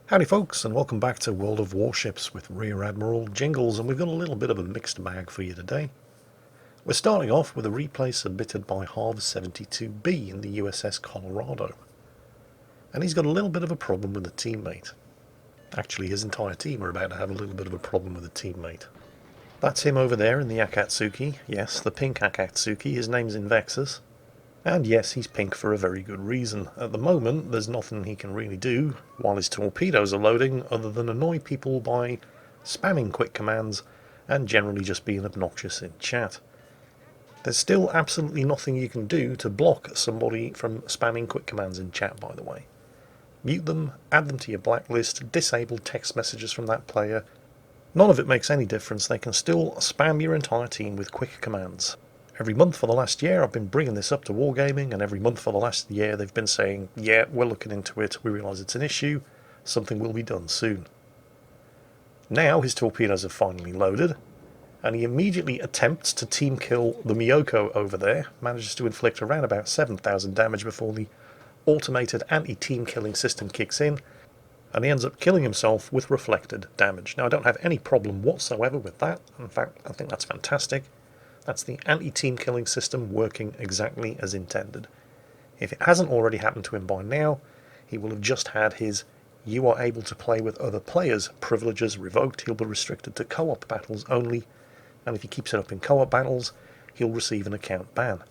Howdy folks, and welcome back to World of Warships with Rear Admiral Jingles, and we've got a little bit of a mixed bag for you today. We're starting off with a replay submitted by Harv72B in the USS Colorado. And he's got a little bit of a problem with a teammate. Actually, his entire team are about to have a little bit of a problem with a teammate. That's him over there in the Akatsuki. Yes, the pink Akatsuki. His name's Invexus. And yes, he's pink for a very good reason. At the moment, there's nothing he can really do while his torpedoes are loading other than annoy people by spamming quick commands and generally just being obnoxious in chat. There's still absolutely nothing you can do to block somebody from spamming quick commands in chat, by the way. Mute them, add them to your blacklist, disable text messages from that player. None of it makes any difference. They can still spam your entire team with quick commands. Every month for the last year I've been bringing this up to Wargaming, and every month for the last year they've been saying, yeah, we're looking into it, we realise it's an issue, something will be done soon. Now his torpedoes have finally loaded, and he immediately attempts to team kill the Miyoko over there, manages to inflict around about 7,000 damage before the automated anti-team killing system kicks in, and he ends up killing himself with reflected damage. Now I don't have any problem whatsoever with that. In fact, I think that's fantastic. That's the anti-team killing system working exactly as intended. If it hasn't already happened to him by now, he will have just had his "you are able to play with other players" privileges revoked. He'll be restricted to co-op battles only, and if he keeps it up in co-op battles, he'll receive an account ban.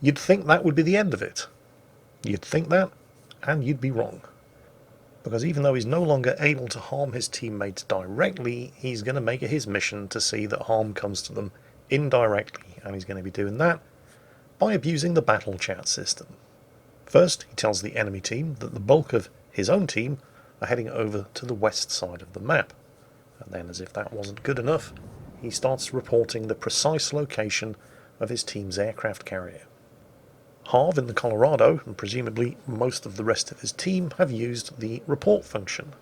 You'd think that would be the end of it. You'd think that, and you'd be wrong. Because even though he's no longer able to harm his teammates directly, he's going to make it his mission to see that harm comes to them indirectly, and he's going to be doing that by abusing the battle chat system. First, he tells the enemy team that the bulk of his own team are heading over to the west side of the map, and then, as if that wasn't good enough, he starts reporting the precise location of his team's aircraft carrier. Harv in the Colorado, and presumably most of the rest of his team, have used the report function.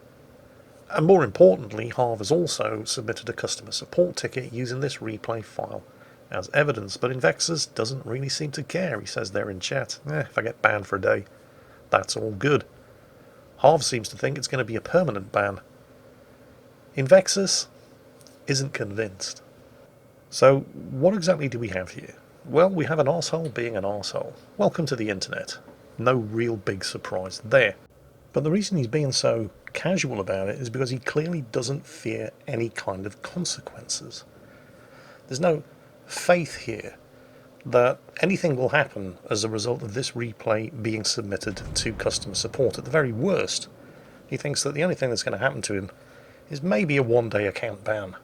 And more importantly, Harv has also submitted a customer support ticket using this replay file as evidence, but Invexus doesn't really seem to care. He says there in chat, if I get banned for a day, that's all good. Harv seems to think it's going to be a permanent ban. Invexus isn't convinced. So what exactly do we have here? Well, we have an arsehole being an arsehole. Welcome to the internet. No real big surprise there. But the reason he's being so casual about it is because he clearly doesn't fear any kind of consequences. There's no faith here that anything will happen as a result of this replay being submitted to customer support. At the very worst, he thinks that the only thing that's going to happen to him is maybe a one-day account ban.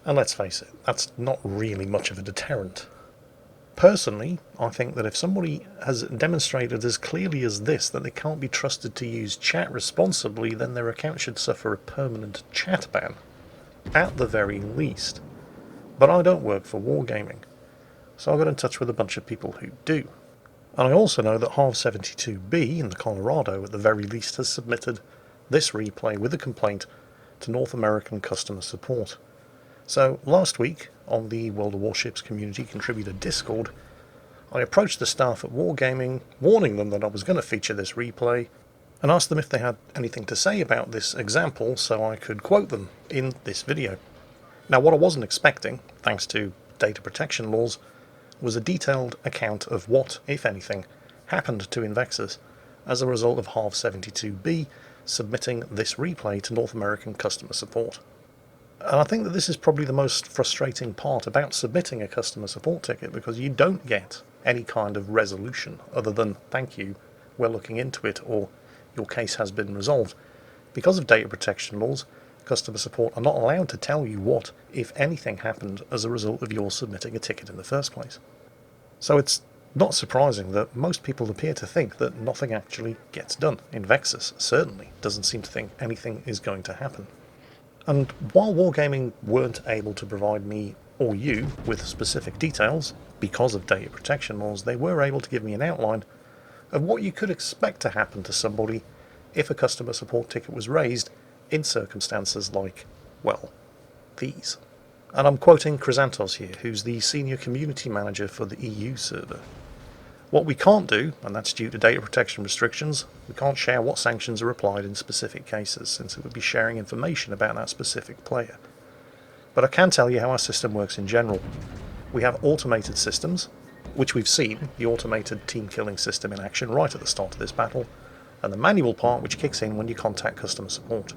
And let's face it, that's not really much of a deterrent. Personally, I think that if somebody has demonstrated as clearly as this that they can't be trusted to use chat responsibly, then their account should suffer a permanent chat ban, at the very least. But I don't work for Wargaming, so I got in touch with a bunch of people who do. And I also know that Harv72B in the Colorado, at the very least, has submitted this replay with a complaint to North American customer support. So last week, on the World of Warships Community Contributor Discord, I approached the staff at Wargaming, warning them that I was going to feature this replay, and asked them if they had anything to say about this example so I could quote them in this video. Now, what I wasn't expecting, thanks to data protection laws, was a detailed account of what, if anything, happened to Invexus as a result of Harv72B submitting this replay to North American customer support. And I think that this is probably the most frustrating part about submitting a customer support ticket, because you don't get any kind of resolution other than, thank you, we're looking into it, or your case has been resolved. Because of data protection laws, customer support are not allowed to tell you what, if anything, happened as a result of your submitting a ticket in the first place. So it's not surprising that most people appear to think that nothing actually gets done. Invexus certainly doesn't seem to think anything is going to happen. And while Wargaming weren't able to provide me or you with specific details because of data protection laws, they were able to give me an outline of what you could expect to happen to somebody if a customer support ticket was raised in circumstances like, well, these. And I'm quoting Chrysantos here, who's the senior community manager for the EU server. What we can't do, and that's due to data protection restrictions, we can't share what sanctions are applied in specific cases, since it would be sharing information about that specific player. But I can tell you how our system works in general. We have automated systems, which we've seen, the automated team killing system in action right at the start of this battle, and the manual part which kicks in when you contact customer support.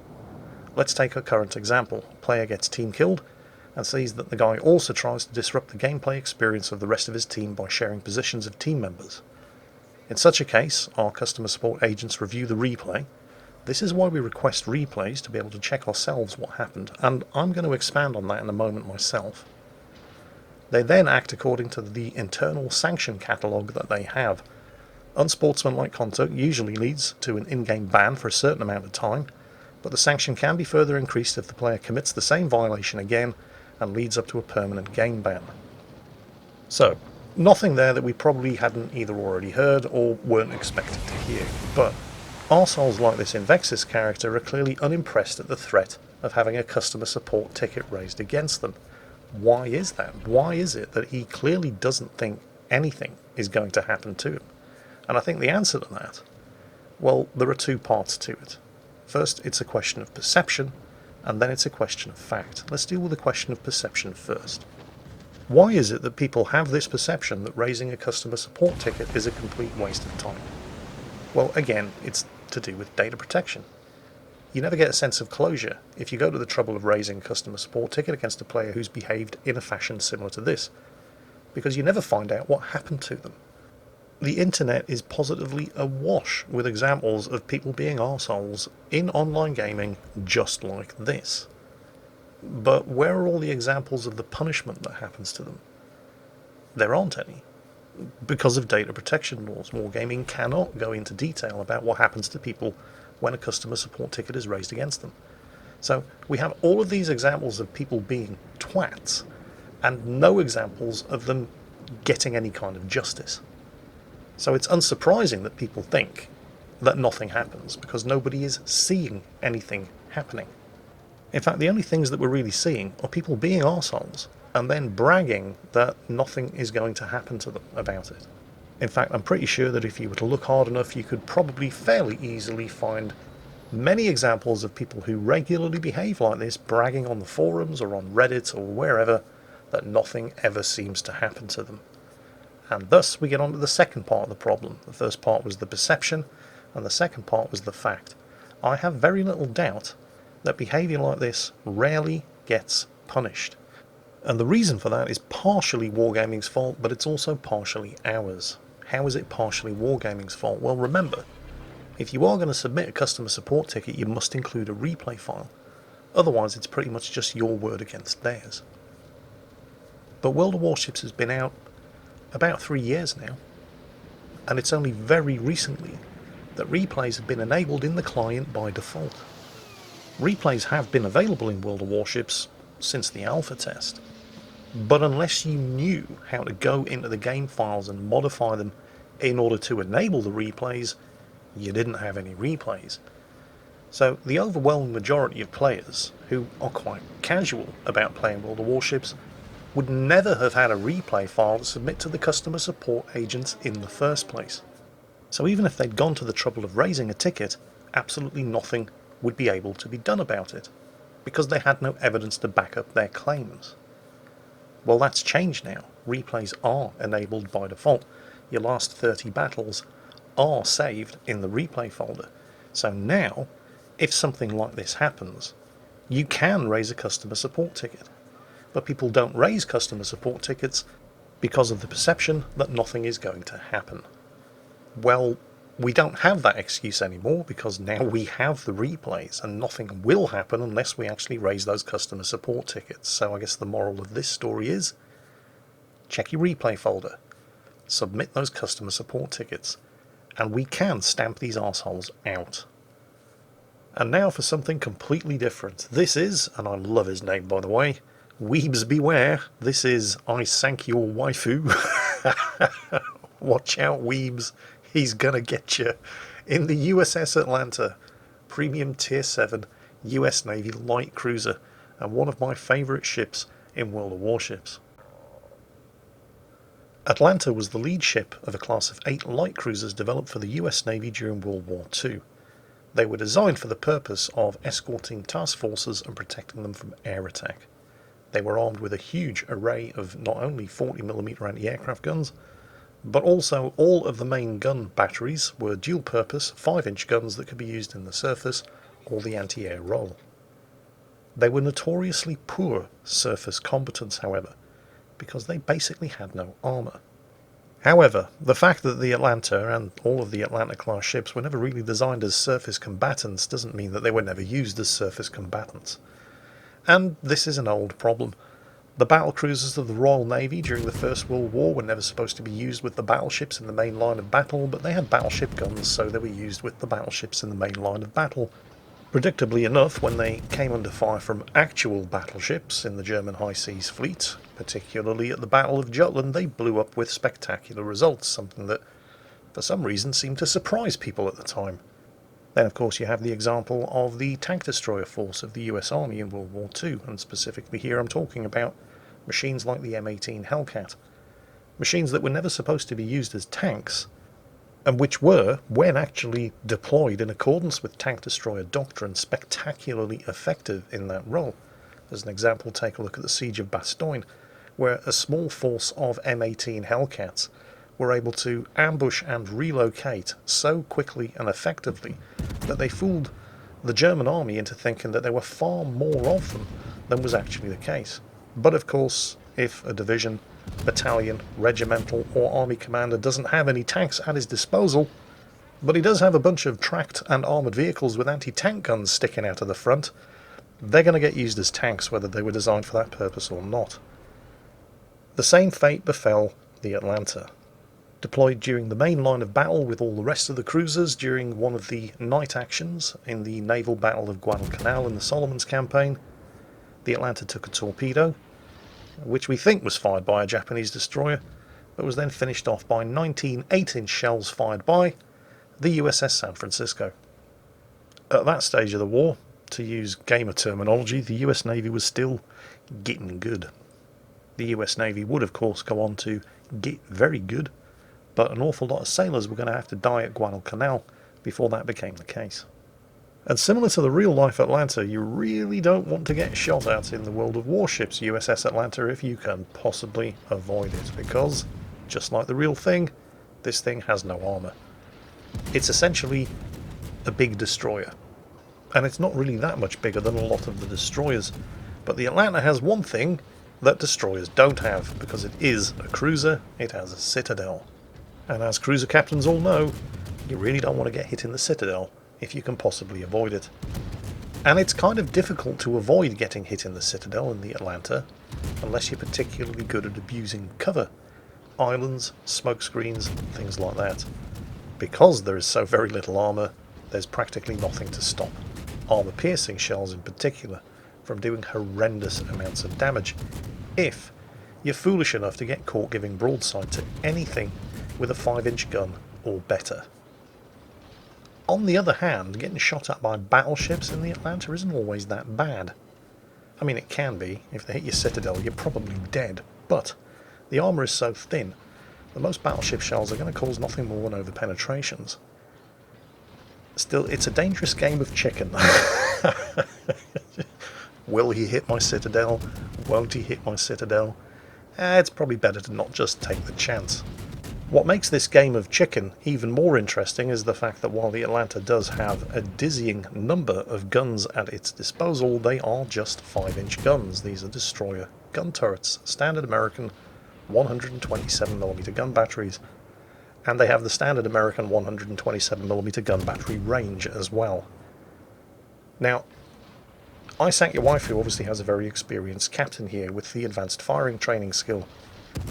Let's take a current example. Player gets team killed and sees that the guy also tries to disrupt the gameplay experience of the rest of his team by sharing positions of team members. In such a case, our customer support agents review the replay. This is why we request replays, to be able to check ourselves what happened, and I'm going to expand on that in a moment myself. They then act according to the internal sanction catalogue that they have. Unsportsmanlike conduct usually leads to an in-game ban for a certain amount of time, but the sanction can be further increased if the player commits the same violation again and leads up to a permanent game ban. So, nothing there that we probably hadn't either already heard or weren't expected to hear, but arseholes like this Invexis character are clearly unimpressed at the threat of having a customer support ticket raised against them. Why is that? Why is it that he clearly doesn't think anything is going to happen to him? And I think the answer to that, well, there are two parts to it. First, it's a question of perception, and then it's a question of fact. Let's deal with the question of perception first. Why is it that people have this perception that raising a customer support ticket is a complete waste of time? Well, again, it's to do with data protection. You never get a sense of closure if you go to the trouble of raising a customer support ticket against a player who's behaved in a fashion similar to this, because you never find out what happened to them. The internet is positively awash with examples of people being arseholes in online gaming just like this. But where are all the examples of the punishment that happens to them? There aren't any. Because of data protection laws, Wargaming cannot go into detail about what happens to people when a customer support ticket is raised against them. So we have all of these examples of people being twats, and no examples of them getting any kind of justice. So it's unsurprising that people think that nothing happens, because nobody is seeing anything happening. In fact, the only things that we're really seeing are people being arseholes and then bragging that nothing is going to happen to them about it. In fact, I'm pretty sure that if you were to look hard enough, you could probably fairly easily find many examples of people who regularly behave like this, bragging on the forums or on Reddit or wherever that nothing ever seems to happen to them. And thus we get on to the second part of the problem. The first part was the perception, and the second part was the fact. I have very little doubt that behaviour like this rarely gets punished. And the reason for that is partially Wargaming's fault, but it's also partially ours. How is it partially Wargaming's fault? Well, remember, if you are going to submit a customer support ticket, you must include a replay file. Otherwise, it's pretty much just your word against theirs. But World of Warships has been out about 3 years now, and it's only very recently that replays have been enabled in the client by default. Replays have been available in World of Warships since the alpha test, but unless you knew how to go into the game files and modify them in order to enable the replays, you didn't have any replays. So the overwhelming majority of players who are quite casual about playing World of Warships would never have had a replay file to submit to the customer support agents in the first place. So even if they'd gone to the trouble of raising a ticket, absolutely nothing would be able to be done about it, because they had no evidence to back up their claims. Well, that's changed now. Replays are enabled by default. Your last 30 battles are saved in the replay folder. So now, if something like this happens, you can raise a customer support ticket. But people don't raise customer support tickets because of the perception that nothing is going to happen. Well, we don't have that excuse anymore, because now we have the replays and nothing will happen unless we actually raise those customer support tickets. So I guess the moral of this story is, check your replay folder, submit those customer support tickets, and we can stamp these arseholes out. And now for something completely different. This is, and I love his name by the way, Weebs beware, this is I Sank your Waifu. Watch out, Weebs, he's gonna get you. In the USS Atlanta, premium tier 7 US Navy light cruiser, and one of my favourite ships in World of Warships. Atlanta was the lead ship of a class of 8 light cruisers developed for the US Navy during World War II. They were designed for the purpose of escorting task forces and protecting them from air attack. They were armed with a huge array of not only 40mm anti-aircraft guns, but also all of the main gun batteries were dual-purpose 5-inch guns that could be used in the surface or the anti-air role. They were notoriously poor surface combatants, however, because they basically had no armour. However, the fact that the Atlanta and all of the Atlanta-class ships were never really designed as surface combatants doesn't mean that they were never used as surface combatants. And this is an old problem. The battlecruisers of the Royal Navy during the First World War were never supposed to be used with the battleships in the main line of battle, but they had battleship guns, so they were used with the battleships in the main line of battle. Predictably enough, when they came under fire from actual battleships in the German High Seas Fleet, particularly at the Battle of Jutland, they blew up with spectacular results, something that for some reason seemed to surprise people at the time. Then of course you have the example of the tank destroyer force of the US Army in World War II, and specifically here I'm talking about machines like the M18 Hellcat. Machines that were never supposed to be used as tanks, and which were, when actually deployed in accordance with tank destroyer doctrine, spectacularly effective in that role. As an example, take a look at the Siege of Bastogne, where a small force of M18 Hellcats were able to ambush and relocate so quickly and effectively that they fooled the German army into thinking that there were far more of them than was actually the case. But of course, if a division, battalion, regimental or army commander doesn't have any tanks at his disposal, but he does have a bunch of tracked and armoured vehicles with anti-tank guns sticking out of the front, they're going to get used as tanks whether they were designed for that purpose or not. The same fate befell the Atlanta. Deployed during the main line of battle with all the rest of the cruisers during one of the night actions in the naval battle of Guadalcanal in the Solomons campaign, the Atlanta took a torpedo, which we think was fired by a Japanese destroyer, but was then finished off by 19 8-inch shells fired by the USS San Francisco. At that stage of the war, to use gamer terminology, the US Navy was still getting good. The US Navy would of course go on to get very good, but an awful lot of sailors were going to have to die at Guadalcanal before that became the case. And similar to the real-life Atlanta, you really don't want to get shot at in the world of warships USS Atlanta if you can possibly avoid it, because, just like the real thing, this thing has no armour. It's essentially a big destroyer, and it's not really that much bigger than a lot of the destroyers, but the Atlanta has one thing that destroyers don't have, because it is a cruiser, it has a citadel. And as cruiser captains all know, you really don't want to get hit in the citadel if you can possibly avoid it. And it's kind of difficult to avoid getting hit in the citadel in the Atlanta, unless you're particularly good at abusing cover, islands, smoke screens, things like that. Because there is so very little armour, there's practically nothing to stop armour-piercing shells in particular from doing horrendous amounts of damage, if you're foolish enough to get caught giving broadside to anything with a 5-inch gun or better. On the other hand, getting shot at by battleships in the Atlanta isn't always that bad. I mean, it can be. If they hit your citadel, you're probably dead, but the armour is so thin that most battleship shells are going to cause nothing more than over-penetrations. Still, it's a dangerous game of chicken. Will he hit my citadel? Won't he hit my citadel? It's probably better to not just take the chance. What makes this game of chicken even more interesting is the fact that while the Atlanta does have a dizzying number of guns at its disposal, they are just 5-inch guns. These are destroyer gun turrets, standard American 127mm gun batteries, and they have the standard American 127mm gun battery range as well. Now, I Sank, Your Waifu obviously has a very experienced captain here with the advanced firing training skill,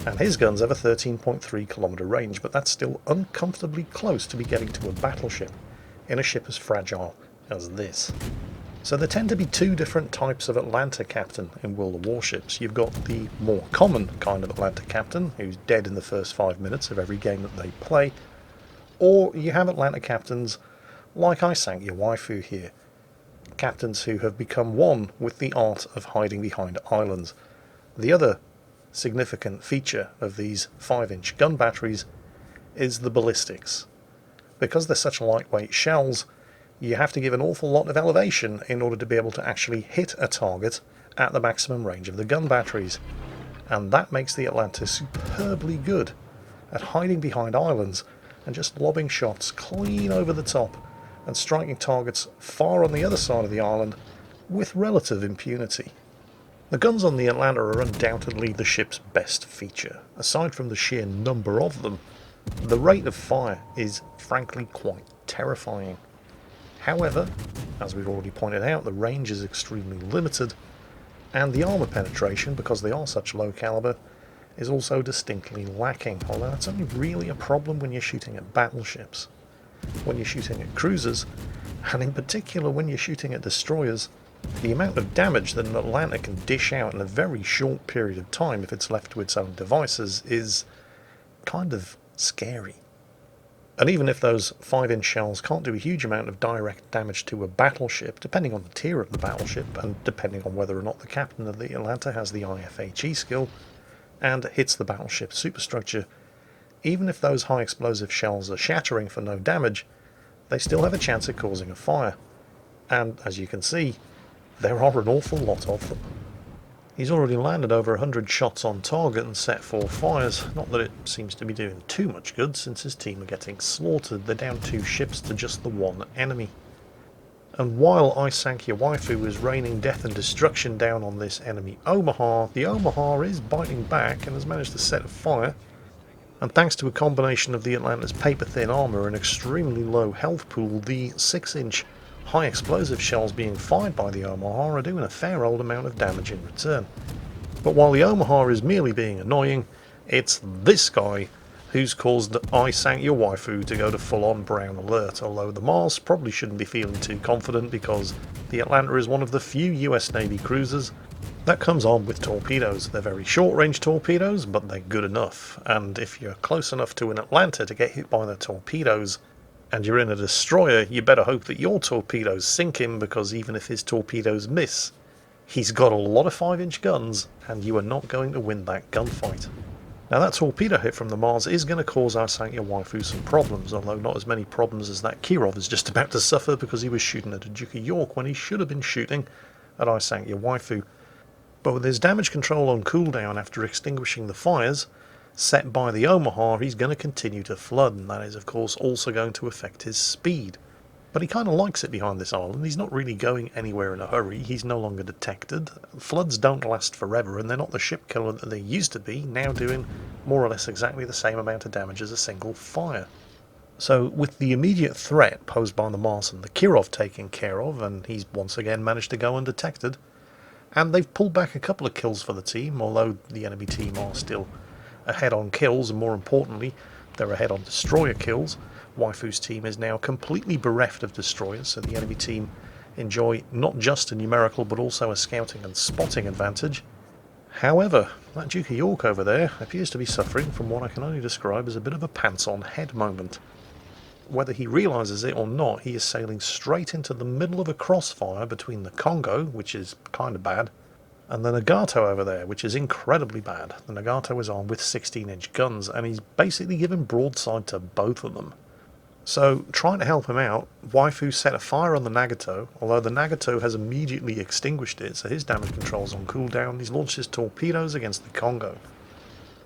and his guns have a 13.3 kilometer range, but that's still uncomfortably close to be getting to a battleship in a ship as fragile as this. So there tend to be two different types of Atlanta captain in World of Warships. You've got the more common kind of Atlanta captain, who's dead in the first 5 minutes of every game that they play, or you have Atlanta captains like I Sank, Your Waifu here, captains who have become one with the art of hiding behind islands. The other significant feature of these 5-inch gun batteries is the ballistics. Because they're such lightweight shells, you have to give an awful lot of elevation in order to be able to actually hit a target at the maximum range of the gun batteries. And that makes the Atlanta superbly good at hiding behind islands and just lobbing shots clean over the top and striking targets far on the other side of the island with relative impunity. The guns on the Atlanta are undoubtedly the ship's best feature. Aside from the sheer number of them, the rate of fire is frankly quite terrifying. However, as we've already pointed out, the range is extremely limited, and the armour penetration, because they are such low caliber, is also distinctly lacking, although that's only really a problem when you're shooting at battleships. When you're shooting at cruisers, and in particular when you're shooting at destroyers, the amount of damage that an Atlanta can dish out in a very short period of time if it's left to its own devices is kind of scary. And even if those 5-inch shells can't do a huge amount of direct damage to a battleship, depending on the tier of the battleship, and depending on whether or not the captain of the Atlanta has the IFHE skill, and hits the battleship superstructure, even if those high explosive shells are shattering for no damage, they still have a chance of causing a fire. And as you can see, there are an awful lot of them. He's already landed over 100 shots on target and set 4 fires, not that it seems to be doing too much good since his team are getting slaughtered. They're down 2 ships to just the 1 enemy. And while I Sank Your Waifu is raining death and destruction down on this enemy Omaha, the Omaha is biting back and has managed to set a fire. And thanks to a combination of the Atlanta's paper-thin armour and extremely low health pool, the 6-inch high explosive shells being fired by the Omaha are doing a fair old amount of damage in return. But while the Omaha is merely being annoying, it's this guy who's caused I Sank Your Waifu to go to full-on brown alert, although the Mars probably shouldn't be feeling too confident because the Atlanta is one of the few US Navy cruisers that comes armed with torpedoes. They're very short-range torpedoes, but they're good enough, and if you're close enough to an Atlanta to get hit by the torpedoes, and you're in a destroyer, you better hope that your torpedoes sink him, because even if his torpedoes miss, he's got a lot of 5-inch guns, and you are not going to win that gunfight. Now that torpedo hit from the Mars is going to cause I Sank Your Waifu some problems, although not as many problems as that Kirov is just about to suffer because he was shooting at a Duke of York when he should have been shooting at I Sank Your Waifu. But with his damage control on cooldown after extinguishing the fires set by the Omaha, he's going to continue to flood, and that is of course also going to affect his speed. But he kind of likes it behind this island. He's not really going anywhere in a hurry. He's no longer detected. Floods don't last forever, and they're not the ship killer that they used to be, now doing more or less exactly the same amount of damage as a single fire. So with the immediate threat posed by the Mars and the Kirov taken care of, and he's once again managed to go undetected, and they've pulled back a couple of kills for the team, although the enemy team are still ahead on kills, and more importantly, they're ahead on destroyer kills. Waifu's team is now completely bereft of destroyers, so the enemy team enjoy not just a numerical but also a scouting and spotting advantage. However, that Duke of York over there appears to be suffering from what I can only describe as a bit of a pants-on-head moment. Whether he realises it or not, he is sailing straight into the middle of a crossfire between the Congo, which is kind of bad, and the Nagato over there, which is incredibly bad. The Nagato is armed with 16-inch guns, and he's basically given broadside to both of them. So, trying to help him out, Waifu set a fire on the Nagato, although the Nagato has immediately extinguished it, so his damage control's on cooldown. He's launched his torpedoes against the Congo.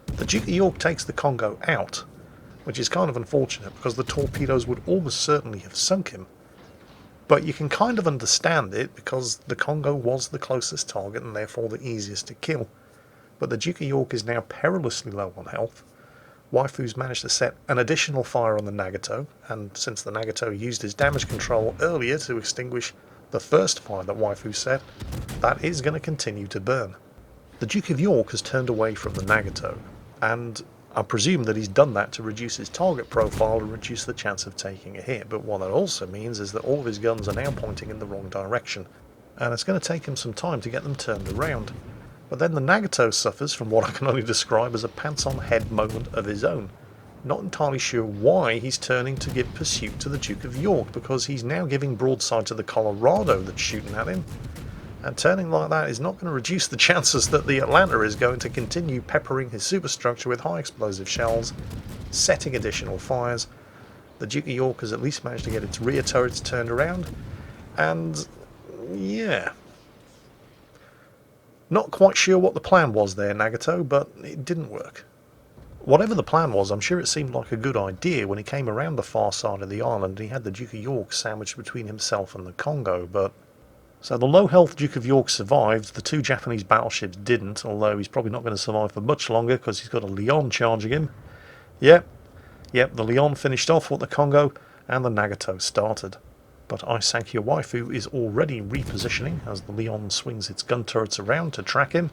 The Duke of York takes the Congo out, which is kind of unfortunate because the torpedoes would almost certainly have sunk him. But you can kind of understand it because the Congo was the closest target and therefore the easiest to kill. But the Duke of York is now perilously low on health. Waifu's managed to set an additional fire on the Nagato, and since the Nagato used his damage control earlier to extinguish the first fire that Waifu set, that is going to continue to burn. The Duke of York has turned away from the Nagato, and I presume that he's done that to reduce his target profile and reduce the chance of taking a hit, but what that also means is that all of his guns are now pointing in the wrong direction, and it's going to take him some time to get them turned around. But then the Nagato suffers from what I can only describe as a pants-on-head moment of his own. Not entirely sure why he's turning to give pursuit to the Duke of York, because he's now giving broadside to the Colorado that's shooting at him. And turning like that is not going to reduce the chances that the Atlanta is going to continue peppering his superstructure with high explosive shells, setting additional fires. The Duke of York has at least managed to get its rear turrets turned around, and yeah. Not quite sure what the plan was there, Nagato, but it didn't work. Whatever the plan was, I'm sure it seemed like a good idea when he came around the far side of the island and he had the Duke of York sandwiched between himself and the Congo, but... So the low-health Duke of York survived, the two Japanese battleships didn't, although he's probably not going to survive for much longer because he's got a Leon charging him. Yep, the Leon finished off what the Congo and the Nagato started. But I Sank Your Waifu is already repositioning as the Leon swings its gun turrets around to track him,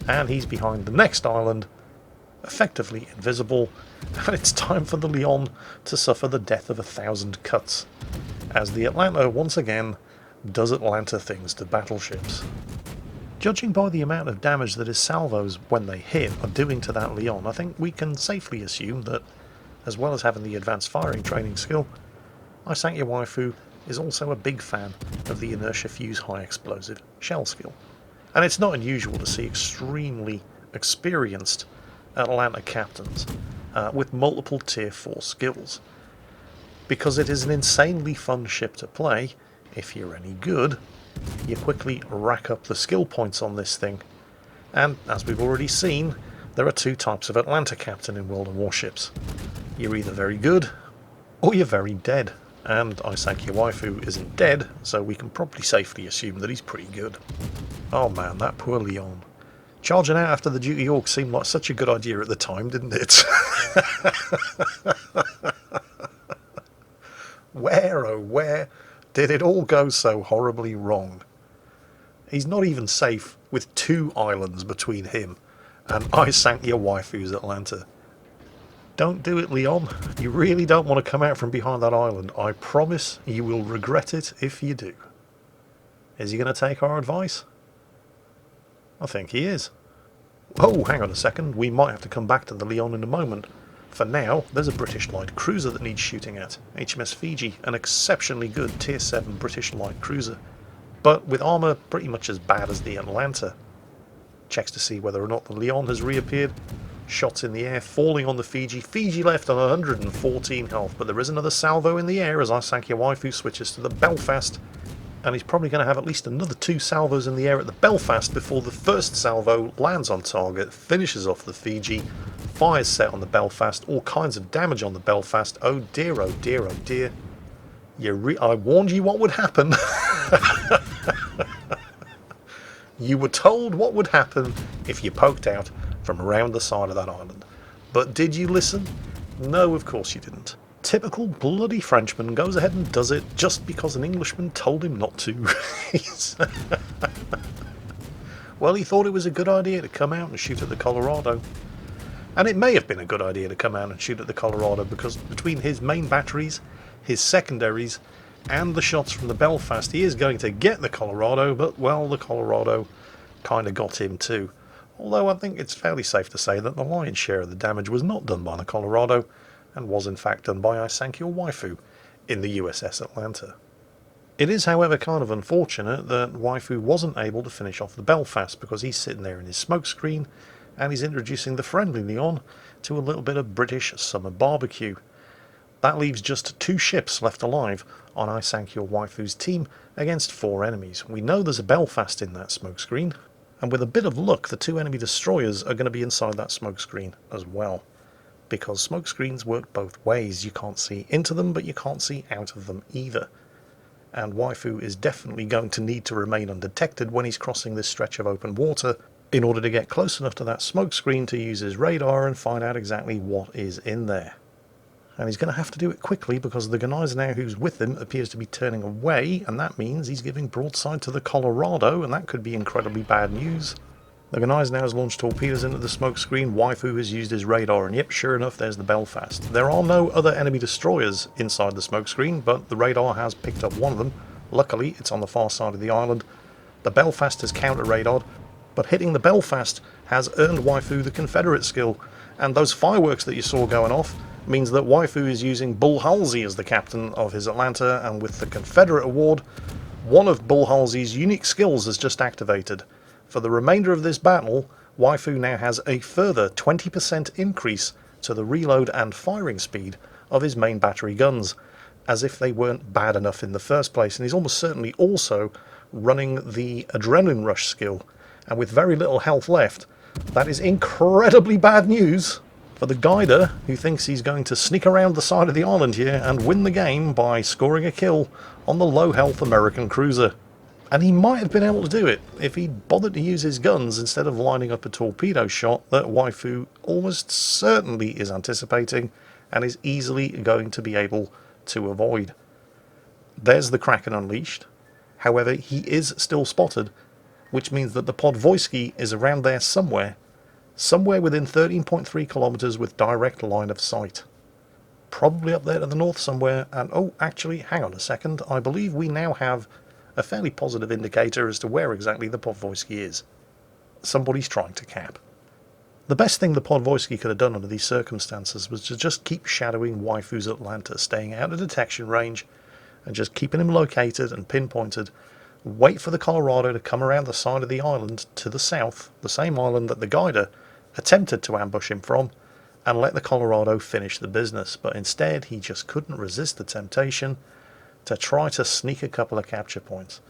and he's behind the next island, effectively invisible, and it's time for the Leon to suffer the death of 1,000 cuts, as the Atlanta once again does Atlanta things to battleships. Judging by the amount of damage that his salvos, when they hit, are doing to that Leon, I think we can safely assume that, as well as having the advanced firing training skill, I Sank Your Waifu is also a big fan of the inertia fuse high explosive shell skill. And it's not unusual to see extremely experienced Atlanta captains with multiple tier 4 skills, because it is an insanely fun ship to play. If you're any good, you quickly rack up the skill points on this thing. And as we've already seen, there are two types of Atlanta captain in World of Warships. You're either very good, or you're very dead. And I Sank Your Waifu isn't dead, so we can probably safely assume that he's pretty good. Oh man, that poor Leon. Charging out after the Duke of York seemed like such a good idea at the time, didn't it? Where, oh where, did it all go so horribly wrong? He's not even safe with 2 islands between him and I Sank Your Waifu's Atlanta. Don't do it, Leon. You really don't want to come out from behind that island. I promise you will regret it if you do. Is he going to take our advice? I think he is. Oh, hang on a second. We might have to come back to the Leon in a moment. For now, there's a British light cruiser that needs shooting at. HMS Fiji, an exceptionally good Tier 7 British light cruiser, but with armour pretty much as bad as the Atlanta. Checks to see whether or not the Leon has reappeared. Shots in the air, falling on the Fiji. Fiji left on 114 health, but there is another salvo in the air as I Sank Your Waifu switches to the Belfast, and he's probably going to have at least another 2 salvos in the air at the Belfast before the first salvo lands on target, finishes off the Fiji. Fires set on the Belfast, all kinds of damage on the Belfast. Oh dear, oh dear, oh dear. I warned you what would happen. You were told what would happen if you poked out from around the side of that island. But did you listen? No, of course you didn't. Typical bloody Frenchman goes ahead and does it just because an Englishman told him not to. Well, he thought it was a good idea to come out and shoot at the Colorado. And it may have been a good idea to come out and shoot at the Colorado, because between his main batteries, his secondaries, and the shots from the Belfast, he is going to get the Colorado, but, well, the Colorado kind of got him too. Although I think it's fairly safe to say that the lion's share of the damage was not done by the Colorado, and was in fact done by I Sank Your Waifu in the USS Atlanta. It is, however, kind of unfortunate that Waifu wasn't able to finish off the Belfast, because he's sitting there in his smokescreen, and he's introducing the friendly Leon to a little bit of British summer barbecue. That leaves just 2 ships left alive on I Sank Your Waifu's team against 4 enemies. We know there's a Belfast in that smokescreen, and with a bit of luck the 2 enemy destroyers are going to be inside that smokescreen as well, because smokescreens work both ways. You can't see into them, but you can't see out of them either. And Waifu is definitely going to need to remain undetected when he's crossing this stretch of open water in order to get close enough to that smokescreen to use his radar and find out exactly what is in there. And he's going to have to do it quickly, because the Gneisenau who's with him appears to be turning away, and that means he's giving broadside to the Colorado, and that could be incredibly bad news. The Gneisenau has launched torpedoes into the smokescreen. Waifu has used his radar, and yep, sure enough, there's the Belfast. There are no other enemy destroyers inside the smokescreen, but the radar has picked up one of them. Luckily, it's on the far side of the island. The Belfast has counter-radared, but hitting the Belfast has earned Waifu the Confederate skill, and those fireworks that you saw going off means that Waifu is using Bull Halsey as the captain of his Atlanta, and with the Confederate award, One of Bullhalsey's unique skills has just activated. For the remainder of this battle, Waifu now has a further 20% increase to the reload and firing speed of his main battery guns, as if they weren't bad enough in the first place, and he's almost certainly also running the Adrenaline Rush skill, and with very little health left, that is incredibly bad news for the guider who thinks he's going to sneak around the side of the island here and win the game by scoring a kill on the low health American cruiser. And he might have been able to do it if he'd bothered to use his guns instead of lining up a torpedo shot that Waifu almost certainly is anticipating and is easily going to be able to avoid. There's the Kraken unleashed. However, he is still spotted, which means that the Podvoisky is around there somewhere within 13.3 kilometers with direct line of sight. Probably up there to the north somewhere, and oh, actually, hang on a second, I believe we now have a fairly positive indicator as to where exactly the Podvoisky is. Somebody's trying to cap. The best thing the Podvoisky could have done under these circumstances was to just keep shadowing Waifu's Atlanta, staying out of detection range, and just keeping him located and pinpointed. Wait for the Colorado to come around the side of the island to the south, the same island that the guider attempted to ambush him from, and let the Colorado finish the business. But instead, he just couldn't resist the temptation to try to sneak a couple of capture points.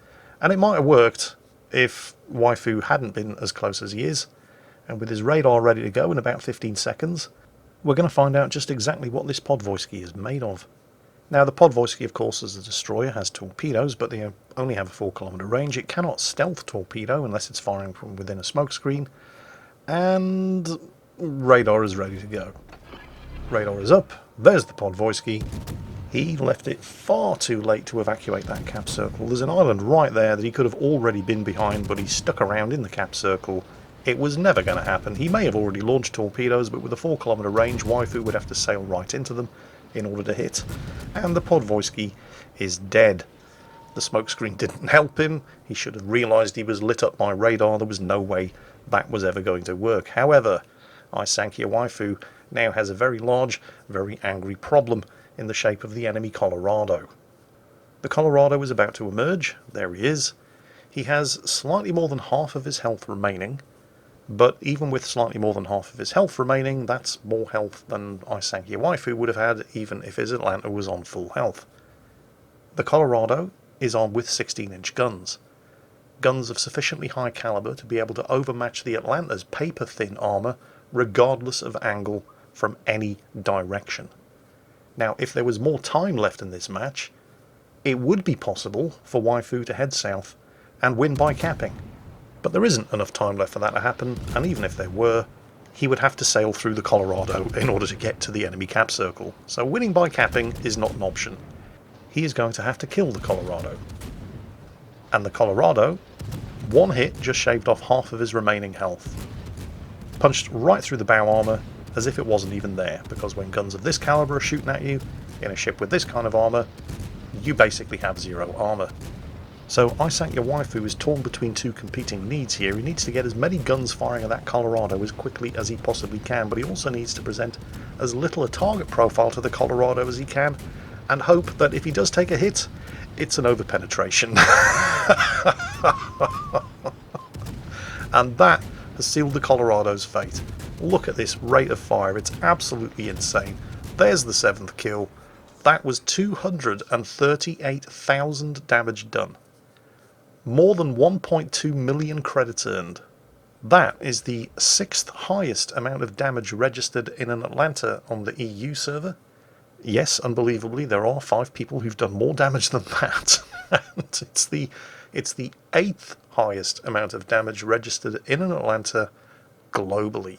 And it might have worked if Waifu hadn't been as close as he is, and with his radar ready to go in about 15 seconds, we're going to find out just exactly what this Podvoisky is made of. Now, the Podvoisky, of course, as a destroyer, has torpedoes, but they only have a 4-kilometer range. It cannot stealth torpedo unless it's firing from within a smoke screen. And radar is ready to go. Radar is up. There's the Podvoisky. He left it far too late to evacuate that cap circle. There's an island right there that he could have already been behind, but he stuck around in the cap circle. It was never going to happen. He may have already launched torpedoes, but with a 4-kilometer range, Waifu would have to sail right into them in order to hit. And the Podvoisky is dead. The smokescreen didn't help him. He should have realised he was lit up by radar. There was no way that was ever going to work. However, Sank Waifu now has a very large, very angry problem in the shape of the enemy Colorado. The Colorado is about to emerge. There he is. He has slightly more than half of his health remaining, but even with slightly more than half of his health remaining, that's more health than Sank Waifu would have had even if his Atlanta was on full health. The Colorado is armed with 16-inch guns. Guns of sufficiently high caliber to be able to overmatch the Atlanta's paper-thin armor regardless of angle from any direction. Now, if there was more time left in this match, it would be possible for Waifu to head south and win by capping. But there isn't enough time left for that to happen, and even if there were, he would have to sail through the Colorado in order to get to the enemy cap circle. So winning by capping is not an option. He is going to have to kill the Colorado. And the Colorado, one hit just shaved off half of his remaining health. Punched right through the bow armor as if it wasn't even there, because when guns of this caliber are shooting at you in a ship with this kind of armor, you basically have zero armor. So Sank Waifu is torn between two competing needs here. He needs to get as many guns firing at that Colorado as quickly as he possibly can, but he also needs to present as little a target profile to the Colorado as he can, and hope that if he does take a hit, it's an overpenetration. And that has sealed the Colorado's fate. Look at this rate of fire, it's absolutely insane. There's the 7th kill. That was 238,000 damage done. More than 1.2 million credits earned. That is the 6th highest amount of damage registered in an Atlanta on the EU server. Yes, unbelievably, there are 5 people who've done more damage than that. And it's the 8th highest amount of damage registered in an Atlanta globally.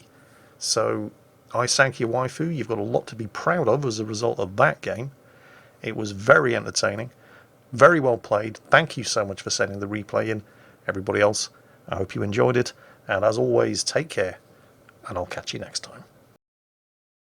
So, Sank Waifu, you've got a lot to be proud of as a result of that game. It was very entertaining, very well played. Thank you so much for sending the replay in. Everybody else, I hope you enjoyed it. And as always, take care, and I'll catch you next time.